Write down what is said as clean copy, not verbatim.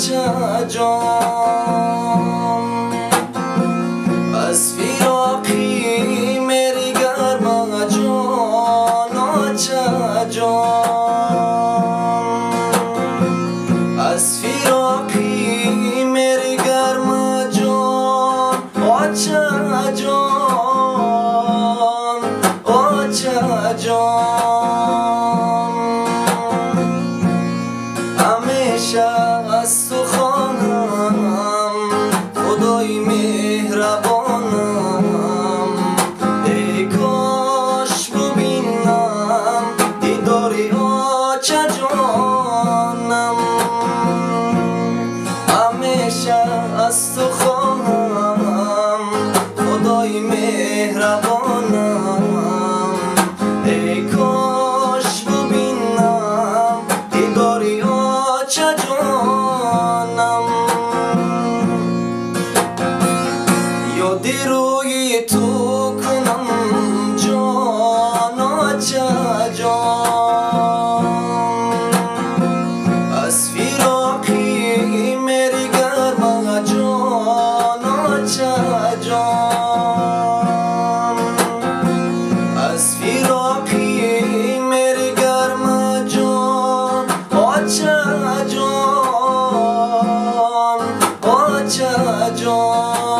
آچه جان از فراقی میری گرم جان آچه جان از فراقی میری گرم جان آچه جان آچه جان همیشه از تو خواهم خدای مهربانم ای کاش ببینم دیداری آچه جانم همیشه از تو خواهم خدای مهربانم ای کاش ببینم دیداری آچه جانم یادی روی تو کنم جان آچه جان از فراقی میری گرم جان آچه جان از فراقی میری گرم جان آچه جان آچه جان